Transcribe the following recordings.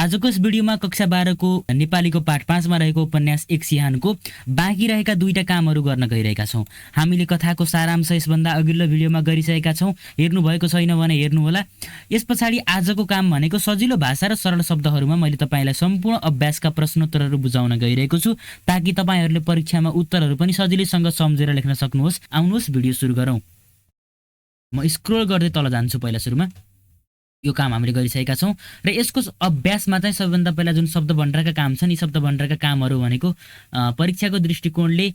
आजको यस भिडियोमा कक्षा 12 को नेपालीको पाठ 5 मा रहेको उपन्यास एक सिहानको बाँकी रहेका दुईटा कामहरू गर्न गइरहेका छौं। हामीले कथाको सारांश यसभन्दा अघिल्लो भिडियोमा गरिसकेका छौं। हेर्नु भएको छैन भने हेर्नु होला। यसपछाडि आजको काम भनेको सजिलो भाषा र सरल शब्दहरूमा मैले तपाईलाई सम्पूर्ण अभ्यासका प्रश्नोत्तरहरू बुझाउन गइरहेको छु ताकि तपाईहरुले परीक्षामा उत्तरहरू पनि सजिलैसँग सम्झेर लेख्न सक्नुहोस्। आउनुहोस् भिडियो सुरु गरौं। म स्क्रोल गर्दै तल जान्छु। पहिला सुरुमा यो काम हामीले गरिसकेका छौं र यसको अभ्यासमा चाहिँ सबैभन्दा पहिला जुन शब्द भण्डारका काम छन्, यी शब्द भण्डारका कामहरू भनेको परीक्षाको दृष्टिकोणले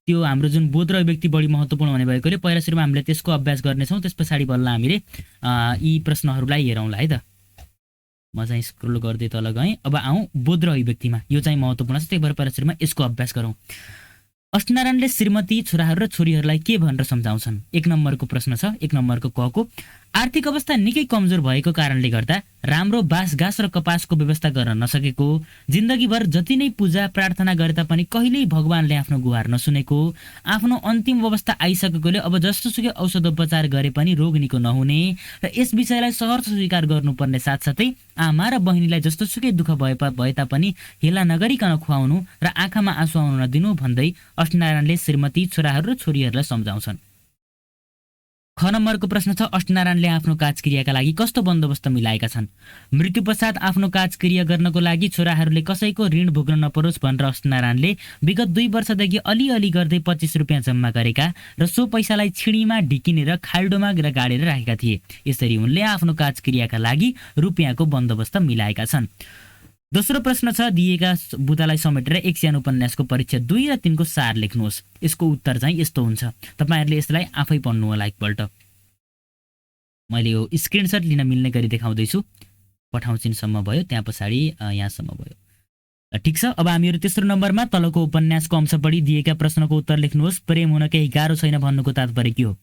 त्यो हाम्रो जुन बोध र अभिव्यक्ति बढी महत्त्वपूर्ण हुने भएकोले पहिला सुरुमा हामीले त्यसको अभ्यास गर्नेछौं। त्यसपछि बल्ल हामीले यी प्रश्नहरूलाई हेरौँला है त। म चाहिँ स्क्रोल गर्दै तल गएँ। अब आउँ बोध र अभिव्यक्तिमा। यो चाहिँ महत्त्वपूर्ण छ, त्यही भएर पहिला सुरुमा यसको अभ्यास गरौँ। अस्टनारायणले श्रीमती, छोराहरू र छोरीहरूलाई के भनेर सम्झाउँछन्? 1 नम्बरको प्रश्न छ। 1 नम्बरको क को आर्थिक अवस्था निकै कमजोर भएको कारणले गर्दा राम्रो बाँसघाँस र कपासको व्यवस्था गर्न नसकेको, जिन्दगीभर जति नै पूजा प्रार्थना गरे तापनि कहिल्यै भगवानले आफ्नो गुहार नसुनेको, आफ्नो अन्तिम अवस्था आइसकेकोले अब जस्तोसुकै औषधोपचार गरे पनि रोग निको नहुने र यस विषयलाई सहर्ष स्वीकार गर्नुपर्ने साथसाथै आमा र बहिनीलाई जस्तोसुकै दुःख भए तापनि हेला नगरिकन खुवाउनु र आँखामा आँसु आउन नदिनु भन्दै अस्टनारायणले श्रीमती, छोराहरू र छोरीहरूलाई सम्झाउँछन्। ख नम्बरको प्रश्न छ। अस्टनारायणले आफ्नो काजक्रियाका लागि कस्तो बन्दोबस्त मिलाएका छन्? मृत्यु पश्चात आफ्नो काजक्रिया गर्नको लागि छोराहरूले कसैको ऋण भोग्न नपरोस् भनेर अस्टनारायणले विगत 2 वर्षदेखि अलिअलि गर्दै 25 रुपियाँ जम्मा गरेका र सो पैसालाई छिडीमा ढिकिनेर खाल्डोमा गाडेर राखेका थिए। यसरी उनले आफ्नो काजक्रियाका लागि रुपियाँको बन्दोबस्त मिलाएका छन्। दोस्रो प्रश्न छ। दिएका बुदालाई समेटेर एक सानो उपन्यासको परीक्षा 2 र 3 को सार लेख्नुहोस्। यसको उत्तर चाहिँ यस्तो हुन्छ। तपाईहरुले यसलाई आफै पढ्नु होला एकपल्ट। मैले यो स्क्रिनशट लिन मिल्ने गरी देखाउँदैछु। पठाउँछिनसम्म भयो, त्यहाँ पछाडि यहाँसम्म भयो। ठीक छ। अब हामीहरु तेस्रो नम्बरमा तलको उपन्यासको अंश पढी दिएका प्रश्नको उत्तर लेख्नुहोस्। प्रेम हुन केही गाह्रो छैन भन्नुको तात्पर्य के हो?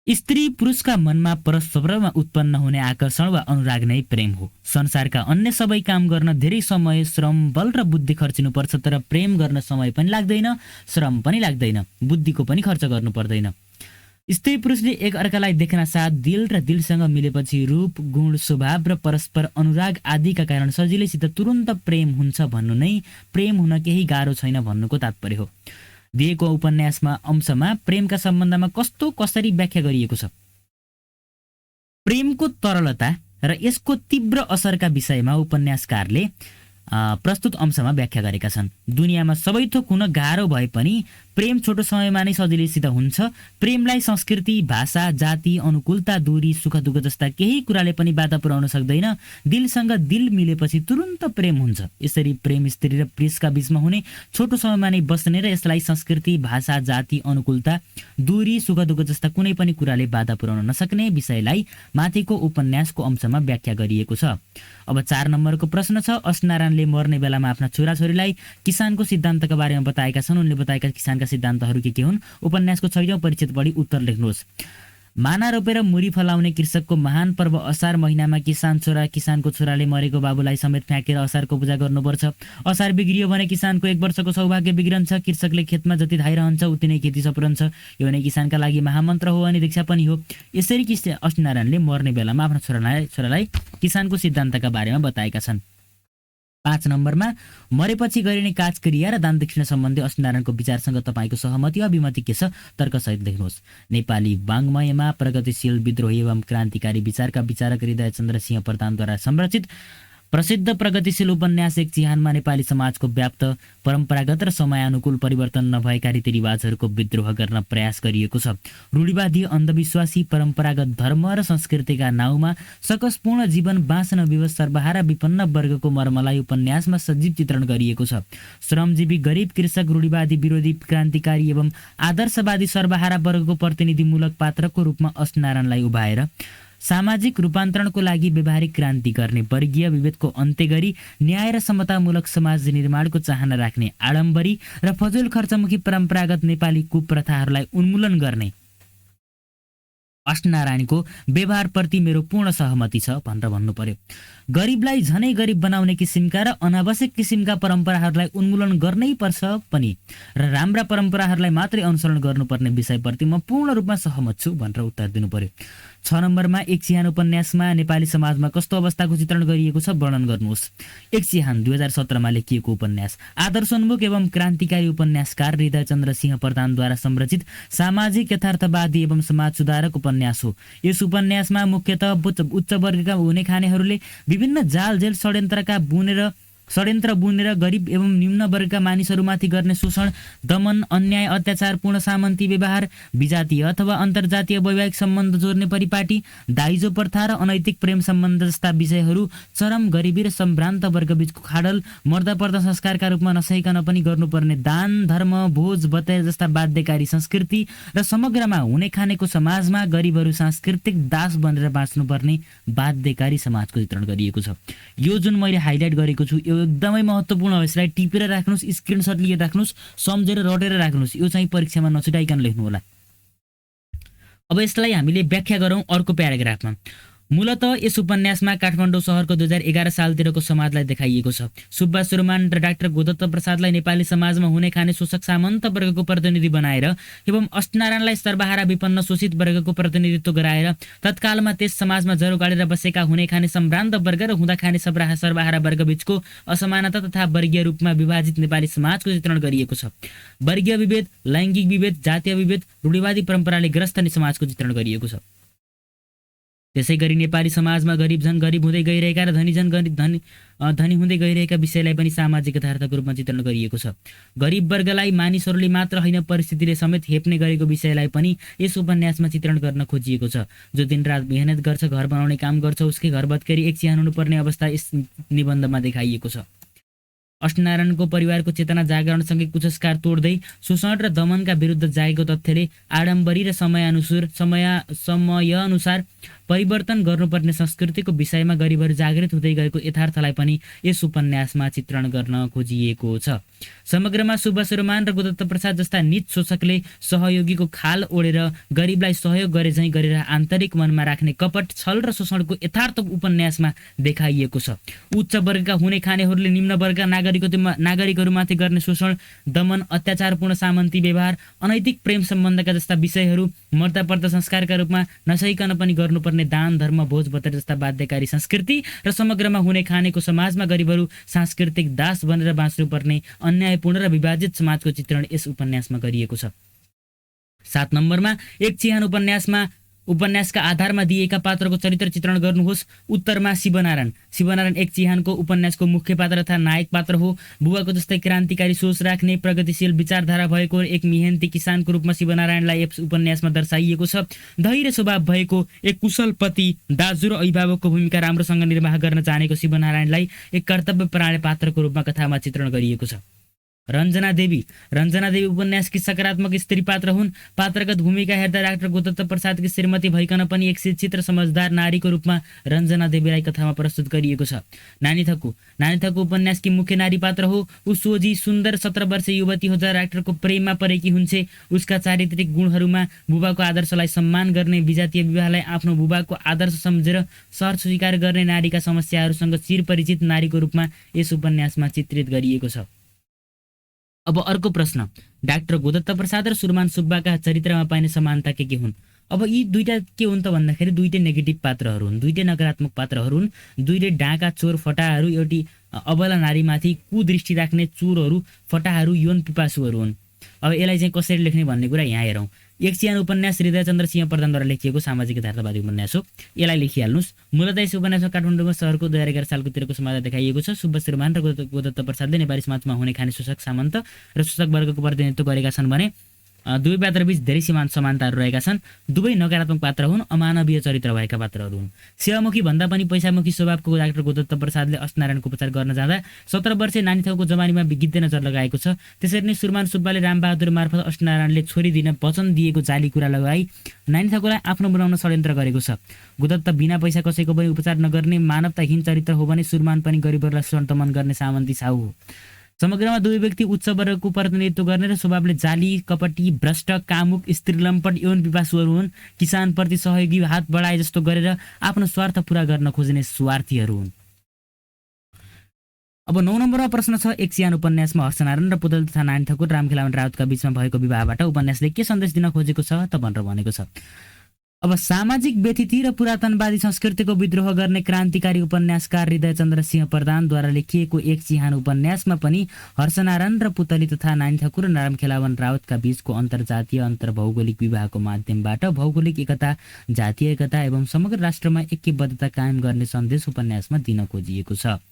स्त्री पुरुषका मनमा परस्परमा उत्पन्न हुने आकर्षण वा अनुराग नै प्रेम हो। संसारका अन्य सबै काम गर्न धेरै समय, श्रम, बल र बुद्धि खर्चिनुपर्छ, तर प्रेम गर्न समय पनि लाग्दैन, श्रम पनि लाग्दैन, बुद्धिको पनि खर्च गर्नु पर्दैन। स्त्री पुरुषले एक अर्कालाई देख्न साथ दिल र दिलसँग मिलेपछि रूप, गुण, स्वभाव र परस्पर अनुराग आदिका कारण सजिलैसित तुरुन्त प्रेम हुन्छ भन्नु नै प्रेम हुन केही गाह्रो छैन भन्नुको तात्पर्य हो। दिएको उपन्यासमा अंशमा प्रेमका सम्बन्धमा कसरी व्याख्या गरिएको छ? प्रेमको तरलता र यसको तीव्र असरका विषयमा उपन्यासकारले प्रस्तुत अंशमा व्याख्या गरेका छन्। दुनियाँमा सबै थोक हुन गाह्रो भए पनि प्रेम छोटो समयमा नै सजिलैसित हुन्छ। प्रेमलाई संस्कृति, भाषा, जाति, अनुकूलता, दूरी, सुख दुःख जस्ता केही कुराले पनि बाधा पुर्याउन सक्दैन। दिलसँग दिल मिलेपछि तुरुन्त प्रेम हुन्छ। यसरी प्रेम स्त्री र पुरुषका बीचमा हुने छोटो समयमा नै बस्ने र यसलाई संस्कृति, भाषा, जाति, अनुकूलता, दूरी, सुख दुःख जस्ता कुनै पनि कुराले बाधा पुर्याउन नसक्ने विषयलाई माथिको उपन्यासको अंशमा व्याख्या गरिएको छ। अब 4 नम्बरको प्रश्न छ। अस्टनारायणले मर्ने बेलामा आफ्ना छोराछोरीलाई किसानको सिद्धान्तका बारेमा बताएका छन्। उनले बताएका किसानका सिद्धान्तहरू के हुन्? उपन्यासको 6औं परिच्छेद पढी उत्तर लेख्नुहोस्। माना रोपेर मुरी फलाउने कृषकको महान पर्व असार महिनामा किसानको छोराले मरेको बाबुलाई समेत फ्याँकेर असारको पूजा गर्नुपर्छ। असार बिग्रियो भने किसानको 1 वर्षको सौभाग्य बिग्रन्छ। कृषकले खेतमा जति धाइ रहन्छ उति नै खेती सपुरन्छ। यो नै किसानका लागि महामन्त्र हो अनि दीक्षा पनि हो। यसरी अस्टनारायणले मर्ने बेलामा आफ्नो छोरालाई किसानको सिद्धान्तका बारेमा बताएका छन्। 5 नम्बरमा मरेपछि गरिने काजक्रिया र दान दक्षिणा सम्बन्धी अस्टनारायणको विचारसँग तपाईको सहमति वा विमति के छ? तर्कसहित लेख्नुहोस्। नेपाली वाङ्मयमा प्रगतिशील, विद्रोही एवं क्रान्तिकारी विचारका विचारक हृदयचन्द्र सिंह प्रधानद्वारा संरचित प्रसिद्ध प्रगतिशील उपन्यास एक चिहानमा नेपाली समाजको व्याप्त परम्परागत र समयानुकूल परिवर्तन नभएका रीतिरिवाजहरूको विद्रोह गर्न प्रयास गरिएको छ। रूढिवादी, अन्धविश्वासी, परम्परागत धर्म र संस्कृतिका नाउँमा सकसपूर्ण जीवन बाँच्न विवश सर्वहारा विपन्न वर्गको मर्मलाई उपन्यासमा सजीव चित्रण गरिएको छ। श्रमजीवी, गरिब, कृषक, रूढिवादी, विरोधी, क्रान्तिकारी एवं आदर्शवादी सर्वहारा वर्गको प्रतिनिधिमूलक पात्रको रूपमा अस्टनारायणलाई उभाएर सामाजिक रूपान्तरणको लागि व्यवहारिक क्रान्ति गर्ने, वर्गीय विभेदको अन्त्य गरी न्याय र समतामूलक समाज निर्माणको चाहना राख्ने, आडम्बरी र फजुल खर्चमुखी परम्परागत नेपाली कुप्रथाहरूलाई उन्मूलन गर्ने अस्टनारायणको व्यवहारप्रति मेरो पूर्ण सहमति छ भनेर भन्नु पर्यो। गरिबलाई झनै गरिब बनाउने किसिमका र अनावश्यक किसिमका परम्पराहरूलाई उन्मूलन गर्नै पर्छ पनि र राम्रा परम्पराहरूलाई मात्रै अनुसरण गर्नुपर्ने विषयप्रति म पूर्ण रूपमा सहमत छु भनेर उत्तर दिनु पर्यो। 6 नम्बरमा एक चिहान उपन्यासमा नेपाली समाजमा कस्तो अवस्थाको चित्रण गरिएको छ वर्णन गर्नुहोस्। एक चिहान 2017मा लेखिएको उपन्यास आदर्शोन्मुख एवं क्रान्तिकारी उपन्यासकार हृदयचन्द्र सिंह प्रधानद्वारा संरचित सामाजिक यथार्थवादी एवं समाज सुधारक उपन्यास हो। यस उपन्यासमा मुख्यतः उच्च वर्गका हुने खानेहरूले विभिन्न जालझेल षड्यन्त्र बुनेर गरिब एवं निम्न वर्गका मानिसहरूमाथि गर्ने शोषण, दमन, अन्याय, अत्याचारपूर्ण सामन्ती व्यवहार, विजातीय अथवा अन्तर्जातीय वैवाहिक सम्बन्ध जोड्ने परिपाटी, दाइजो प्रथा र अनैतिक प्रेम सम्बन्ध जस्ता विषयहरू चरम गरिबी र सम्भ्रान्त वर्गबीचको खाडल, मर्दापर्दा संस्कारका रूपमा नसहिकन पनि गर्नुपर्ने दान, धर्म, भोज भतेर जस्ता बाध्यकारी संस्कृति र समग्रमा हुने खानेको समाजमा गरिबहरू सांस्कृतिक दास बनेर बाँच्नुपर्ने बाध्यकारी समाजको चित्रण गरिएको छ। यो जुन मैले हाइलाइट गरेको छु यो एकदमै महत्त्वपूर्ण हो। यसलाई टिपेर राख्नुहोस्, स्क्रिनसट लिएर राख्नुहोस्, सम्झेर रटेर राख्नुहोस्। यो चाहिँ परीक्षामा नछुटाइकन लेख्नु होला। अब यसलाई हामीले व्याख्या गरौँ अर्को प्याराग्राफमा। मूलतः यस उपन्यासमा काठमाडौँ सहरको 2011 सालतिरको समाजलाई देखाइएको छ। सुब्बा सुरमान र डाक्टर गोदत्त प्रसादलाई नेपाली समाजमा हुने खाने शोषक सामन्त वर्गको प्रतिनिधि बनाएर एवं अष्टनारायणलाई सर्वहारा विपन्न शोषित वर्गको प्रतिनिधित्व गराएर तत्कालमा त्यस समाजमा जरो गाडेर बसेका हुने खाने सम्भ्रान्त वर्ग र हुँदा खाने सर्वहारा वर्गबीचको असमानता तथा वर्गीय रूपमा विभाजित नेपाली समाजको चित्रण गरिएको छ। वर्गीय विभेद, लैङ्गिक विभेद, जातीय विभेद, रूढिवादी परम्पराले ग्रस्त समाजको चित्रण गरिएको छ। त्यसैगरी नेपाली समाजमा गरिब झन गरिब हुँदै गइरहेका र धनी झन धनी हुँदै गइरहेका विषयलाई पनि सामाजिक यथार्थको रूपमा चित्रण गरिएको छ। गरिब वर्गलाई मानिसहरूले मात्र होइन परिस्थितिले समेत हेप्ने गरेको विषयलाई पनि यस उपन्यासमा चित्रण गर्न खोजिएको छ। जो दिनरात मेहनत गर्छ, घर बनाउने काम गर्छ, उसकै घर भत्केरी एक चिहान हुनुपर्ने अवस्था यस निबन्धमा देखाइएको छ। अष्टनारायणको परिवारको चेतना जागरणसँगै कुसंस्कार तोड्दै शोषण र दमनका विरुद्ध जागेको तथ्यले आडम्बरी र समयानुसार परिवर्तन गर्नुपर्ने संस्कृतिको विषयमा गरिबहरू जागृत हुँदै गएको यथार्थलाई पनि यस उपन्यासमा चित्रण गर्न खोजिएको छ। समग्रमा सुब्बा सुरमान र गोदत्त प्रसाद जस्ता नीच शोषकले सहयोगीको खाल ओढेर गरिबलाई सहयोग गरे झैँ गरेर आन्तरिक मनमा राख्ने कपट, छल र शोषणको यथार्थ उपन्यासमा देखाइएको छ। उच्च वर्गका हुने खानेहरूले निम्न वर्गका नागरिकहरूमाथि गर्ने शोषण, दमन, अत्याचारपूर्ण सामन्ती व्यवहार, अनैतिक प्रेम सम्बन्धका जस्ता विषयहरू मर्दापर्दा संस्कारका रूपमा नसहिकन पनि गर्नुपर्ने दान, धर्म, भोज भतेर जस्ता बाध्यकारी संस्कृति र समग्रमा हुने खानेको समाजमा गरिबहरू सांस्कृतिक दास बनेर बाँच्नुपर्ने अन्यायपूर्ण र विभाजित समाजको चित्रण यस उपन्यासमा गरिएको छ। 7 नम्बरमा एक चिहान उपन्यासका आधारमा दिएका पात्रको चरित्र चित्रण गर्नुहोस्। उत्तरमा शिवनारायण एक चिहानको उपन्यासको मुख्य पात्र तथा नायक पात्र हो। बुबाको जस्तै क्रान्तिकारी सोच राख्ने, प्रगतिशील विचारधारा भएको एक मेहनती किसानको रूपमा शिवनारायणलाई यस उपन्यासमा दर्शाइएको छ। धैर्य स्वभाव भएको एक कुशल पति, दाजु र अभिभावकको भूमिका राम्रोसँग निर्वाह गर्न चाहेको शिवनारायणलाई एक कर्तव्यपरायण पात्रको रूपमा कथामा चित्रण गरिएको छ। रञ्जना देवी उपन्यासकी सकारात्मक स्त्री पात्र हुन्। पात्रगत भूमिका हेर्दा डाक्टर गोदत्त प्रसादकी श्रीमती भइकन पनि एक शिक्षित र समझदार नारीको रूपमा रञ्जना देवीलाई कथामा प्रस्तुत गरिएको छ। नानी थकु उपन्यासकी मुख्य नारी पात्र हो। ऊ सोझी, सुन्दर 17 वर्षीय युवती हो जहाँ डाक्टरको प्रेममा परेकी हुन्छे। उसका चारित्रिक गुणहरूमा बुबाको आदर्शलाई सम्मान गर्ने, विजातीय विवाहलाई आफ्नो बुबाको आदर्श सम्झेर सहर स्वीकार गर्ने नारीका समस्याहरूसँग चिरपरिचित नारीको रूपमा यस उपन्यासमा चित्रित गरिएको छ। अब अर्को प्रश्न, डाक्टर गोदत्त प्रसाद र सुरमान सुब्बाका चरित्रमा पाइने समानता के हुन्? अब यी दुईटा के हुन् त भन्दाखेरि दुईटै नेगेटिभ पात्रहरू हुन्, दुईटै नकारात्मक पात्रहरू हुन्। दुईटै डाँका, चोर, फटाहरू, एउटी अबला नारीमाथि कुदृष्टि राख्ने चोरहरू, फटाहरू, यौन पिपासुहरू हुन्। अब यसलाई चाहिँ कसरी लेख्ने भन्ने कुरा यहाँ हेरौँ। एक चिहान उपन्यास हृदयचन्द्र सिंह प्रधानद्वारा लेखिएको सामाजिक यथार्थवादी उपन्यास हो। यसलाई लेखिहाल्नुहोस्। मूलतः यस उपन्यासमा काठमाडौँ सहरको 2011 सालकोतिरको समाजलाई देखाइएको छ। सुब्बा सुरमान र गोदत्त प्रसादले नेपाली समाजमा हुने खाने शोषक सामन्त र शोषक वर्गको प्रतिनिधित्व गरेका छन् भने दुवै पात्रबीच धेरै समानताहरू रहेका छन्। दुवै नकारात्मक पात्र हुन्, अमानवीय चरित्र भएका पात्रहरू हुन्। सेवामुखी भन्दा पनि पैसामुखी स्वभावको डाक्टर गोदत्त प्रसादले अष्टनारायणको उपचार गर्न जाँदा 17 वर्षीय नानी थौको जवानीमा गिद्धे नजर लगाएको छ। त्यसरी नै सुरमान सुब्बाले रामबहादुर मार्फत अष्टनारायणले छोरी दिन वचन दिएको जाली कुरा लगाई नानी थौकोलाई आफ्नो बनाउन षड्यन्त्र गरेको छ। गोदत्त बिना पैसा कसैको पनि उपचार नगर्ने मानवताहीन चरित्र हो भने सुरमान पनि गरिबहरूलाई शोषण गर्ने सामन्ती साहु हो। समग्रमा दुवै व्यक्ति उच्च वर्गको प्रतिनिधित्व गर्ने र स्वभावले जाली, कपटी, भ्रष्ट, कामुक, स्त्रीलम्पट, यौन पिपासुहरू हुन्। किसानप्रति सहयोगी, हात बढाए जस्तो गरेर आफ्नो स्वार्थ पूरा गर्न खोज्ने स्वार्थीहरू हुन्। अब 9 नम्बरमा प्रश्न छ, एक सियान उपन्यासमा हर्षनारायण र पुतली तथा नारायण ठाकुर रामखेलावन राउतका बीचमा भएको विवाहबाट उपन्यासले के सन्देश दिन खोजेको छ त भनेर भनेको छ। अब सामाजिक व्यथिति र पुरातनवादी संस्कृतिको विद्रोह गर्ने क्रान्तिकारी उपन्यासकार हृदयचन्द्र सिंह प्रधानद्वारा लेखिएको एक चिहान उपन्यासमा पनि हर्षनारायण र पुतली तथा नारायण ठाकुर र रामखेलावन राउतका बीचको अन्तर्जातीय अन्तर्भौगोलिक विवाहको माध्यमबाट भौगोलिक एकता, जातीय एकता एवं समग्र राष्ट्रमा ऐक्यबद्धता कायम गर्ने सन्देश उपन्यासमा दिन खोजिएको छ।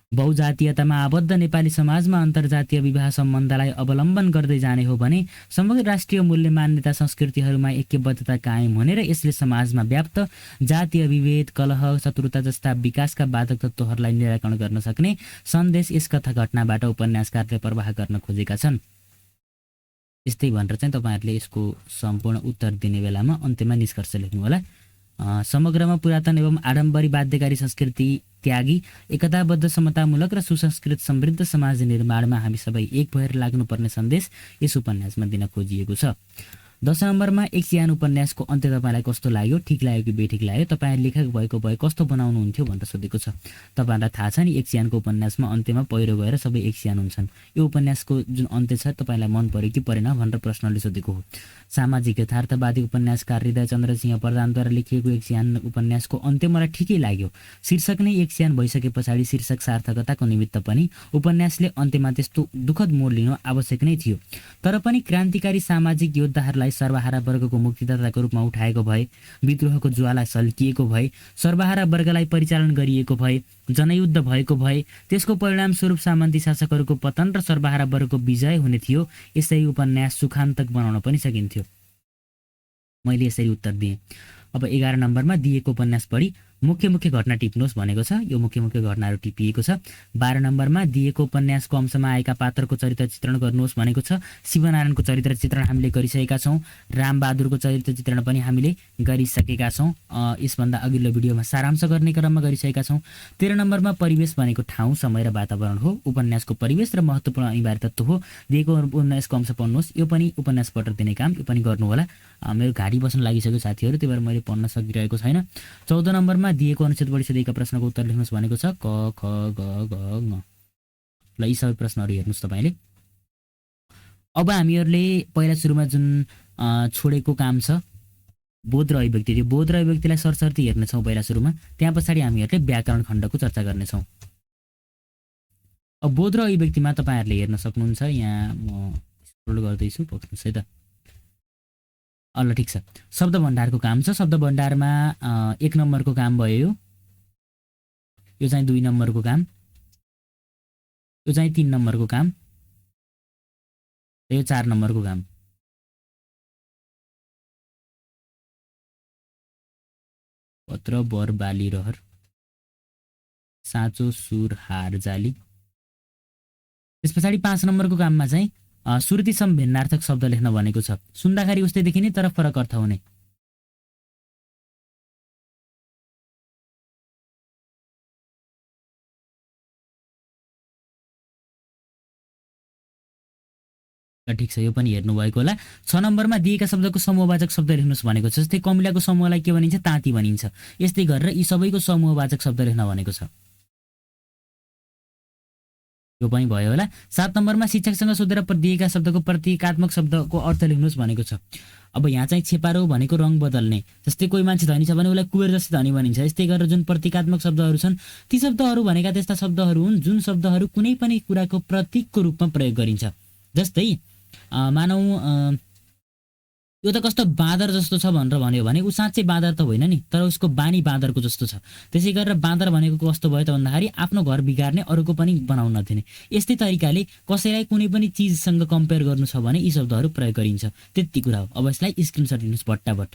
बहुजातीयतामा आबद्ध नेपाली समाजमा अन्तर्जातीय विवाह सम्बन्धलाई अवलम्बन गर्दै जाने हो भने समग्र राष्ट्रिय मूल्य मान्यता संस्कृतिहरूमा ऐक्यबद्धता कायम हुने र यसले समाजमा व्याप्त जातीय विभेद, कलह, शत्रुता जस्ता विकासका बाधक तत्त्वहरूलाई निराकरण गर्न सक्ने सन्देश यस कथा घटनाबाट उपन्यासकारले प्रवाह गर्न खोजेका छन्। यस्तै भनेर चाहिँ तपाईँहरूले यसको सम्पूर्ण उत्तर दिने बेलामा अन्त्यमा निष्कर्ष लेख्नु होला। समग्रमा पुरातन एवं आडम्बरी बाध्यकारी संस्कृति त्यागी एकताबद्ध समतामूलक र सुसंस्कृत समृद्ध समाज निर्माणमा हामी सबै एक भएर लाग्नुपर्ने सन्देश यस उपन्यासमा दिन खोजिएको छ। 10 नम्बरमा एक सियान उपन्यासको अन्त्य तपाईँलाई कस्तो लाग्यो, ठिक लाग्यो कि बेठिक लाग्यो, तपाईँ लेखक भएको भए कस्तो बनाउनुहुन्थ्यो भनेर सोधेको छ। तपाईँहरूलाई थाहा छ नि, एक सियानको उपन्यासमा अन्त्यमा पहिरो गएर सबै एक सियान हुन्छन्। यो उपन्यासको जुन अन्त्य छ तपाईँलाई मन पर्यो कि परेन भनेर प्रश्नले सोधेको हो। सामाजिक यथार्थवादी उपन्यासकार हृदयचन्द्र सिंह प्रधानद्वारा लेखिएको एक सियान उपन्यासको अन्त्य मलाई ठिकै लाग्यो। शीर्षक नै एक सियान भइसके पछाडि शीर्षक सार्थकताको निमित्त पनि उपन्यासले अन्त्यमा त्यस्तो दुःखद मोड लिनु आवश्यक नै थियो। तर पनि क्रान्तिकारी सामाजिक योद्धाहरूलाई सर्वहारा वर्गको मुक्तिदाताको रूपमा उठाएको भए, विद्रोहको ज्वाला सल्किएको भए, सर्वहारा वर्गलाई परिचालन गरिएको भए, जनयुद्ध भएको भए, त्यसको परिणामस्वरूप सामन्ती शासकहरूको पतन र सर्वहारा वर्गको विजय हुने थियो। यसै उपन्यास सुखान्तक बनाउन पनि सकिन्थ्यो। मैले यसरी उत्तर दिएँ। अब 11 नम्बरमा दिएको उपन्यास पढी मुख्य मुख्य घटना टिप्नुहोस् भनेको छ। यो मुख्य मुख्य घटनाहरू टिपिएको छ। 12 नम्बरमा दिएको उपन्यासको अंशमा आएका पात्रको चरित्र चित्रण गर्नुहोस् भनेको छ। शिवनारायणको चरित्र चित्रण हामीले गरिसकेका छौँ। रामबहादुरको चरित्र चित्रण पनि हामीले गरिसकेका छौँ। यसभन्दा अघिल्लो भिडियोमा सारांश गर्ने क्रममा गरिसकेका छौँ। 13 नम्बरमा परिवेश भनेको ठाउँ, समय र वातावरण हो। उपन्यासको परिवेश र महत्त्वपूर्ण अनिवार्य तत्त्व हो। दिएको उपन्यासको अंश पढ्नुहोस्। यो पनि उपन्यास पत्र दिने काम, यो पनि गर्नु होला। मेरो घाँटी बस्न लागिसक्यो साथीहरू, त्यही भएर मैले पढ्न सकिरहेको छैन। 14 नम्बरमा दिएको अनुच्छेद परिषदका प्रश्नको उत्तर लेख्नुहोस् भनेको छ। क, ख, ग, घ, ङ। ल यी सबै प्रश्नहरू हेर्नुहोस् तपाईँले। अब हामीहरूले पहिला सुरुमा जुन छोडेको काम छ बोध र अभिव्यक्ति, त्यो बोध र अभिव्यक्तिलाई सरसर्ती हेर्नेछौँ पहिला सुरुमा। त्यहाँ पछाडि हामीहरूले व्याकरण खण्डको चर्चा गर्नेछौँ। अब बोध र अभिव्यक्तिमा तपाईँहरूले हेर्न सक्नुहुन्छ। यहाँ म स्क्रोल गर्दैछु, पक्नुहोस् है त। ल ठिक छ। शब्द भण्डारको काम छ। शब्द भण्डारमा 1 नम्बरको काम भयो। यो चाहिँ 2 नम्बरको काम, यो चाहिँ 3 नम्बरको काम, यो 4 नम्बरको काम। पत्र, बर, बाली, रहर, साँचो, सुर, हार, जाली। त्यस पछाडि 5 नम्बरको काममा चाहिँ श्रुति सम भिन्नार्थक शब्द लेख्न भनेको छ। सुन्दाखेरि उस्तै देखिने तर फरक अर्थ हुने। ठिक छ, यो पनि हेर्नुभएको होला। 6 नम्बरमा दिएका शब्दको समूहवाचक शब्द लेख्नुहोस् भनेको छ। जस्तै कमिलाको समूहलाई के भनिन्छ? ताँती भनिन्छ। यस्तै गरेर यी सबैको समूहवाचक शब्द लेख्न भनेको छ। यो पनि भयो होला। 7 नम्बरमा शिक्षकसँग सोधेर दिएका शब्दको प्रतीकात्मक शब्दको अर्थ लेख्नुहोस् भनेको छ। अब यहाँ चाहिँ छेपारो भनेको रङ बदल्ने। जस्तै कोही मान्छे धनी छ भने उसलाई कुबेर जस्तै धनी भनिन्छ। यस्तै गरेर जुन प्रतीकात्मक शब्दहरू छन् ती शब्दहरू भनेका त्यस्ता शब्दहरू हुन् जुन शब्दहरू कुनै पनि कुराको प्रतीकको रूपमा प्रयोग गरिन्छ। जस्तै मानौ यो त कस्तो बाँदर जस्तो छ भनेर भन्यो भने ऊ साँच्चै बाँदर त होइन नि, तर उसको बानी बाँदरको जस्तो छ। त्यसै गरेर बाँदर भनेको कस्तो भयो त भन्दाखेरि आफ्नो घर बिगार्ने, अरूको पनि बनाउन नदिने। यस्तै तरिकाले कसैलाई कुनै पनि चिजसँग कम्पेयर गर्नु छ भने यी शब्दहरू प्रयोग गरिन्छ। त्यति कुरा हो। अब यसलाई स्क्रिनसट लिनुहोस् भट्टाभट।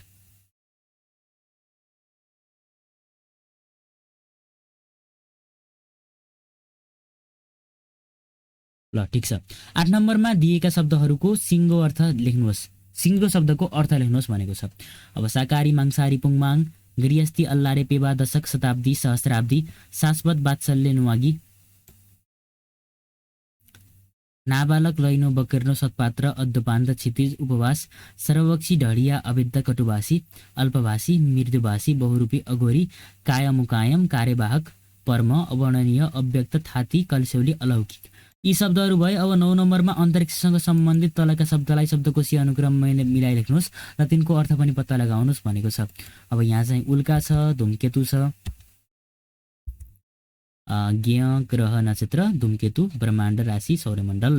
ल ठिक छ। 8 नम्बरमा दिएका शब्दहरूको सिङ्गो अर्थ लेख्नुहोस्। सिङ्गो शब्दको अर्थ लेख्नुहोस् भनेको छ। अब शाकाहारी, मांसाहारी, पुङमाङ, गृहस्थी, अल्लारे, पेवा, दशक, शताब्दी, सहस्राब्दी, शाश्वत, वात्सल्य, नुवागी, नाबालक, लैनो, बकिर्नो, सत्पात्र, अद्दोपान्त, क्षितिज, उपवास, सर्वपक्षी, ढडिया, अवैध, कटुभाषी, अल्पभाषी, मृदुभाषी, बहुरूपी, अघोरी, कायमुकायम, कार्यवाहक, पर्म, अवर्णनीय, अव्यक्त, थाती, कल्स्यौली, अलौकिक। यी शब्दहरू भए। अब 9 नम्बरमा अन्तरिक्षसँग सम्बन्धित तलका शब्दलाई शब्दकोशीय अनुक्रममा मिलाई लेख्नुहोस् र तिनको अर्थ पनि पत्ता लगाउनुहोस् भनेको छ। अब यहाँ चाहिँ उल्का छ, धूमकेतु छ, ज्ञ, ग्रह, नक्षत्र, धूमकेतु, ब्रह्माण्ड, राशि, सौर्यमण्डल।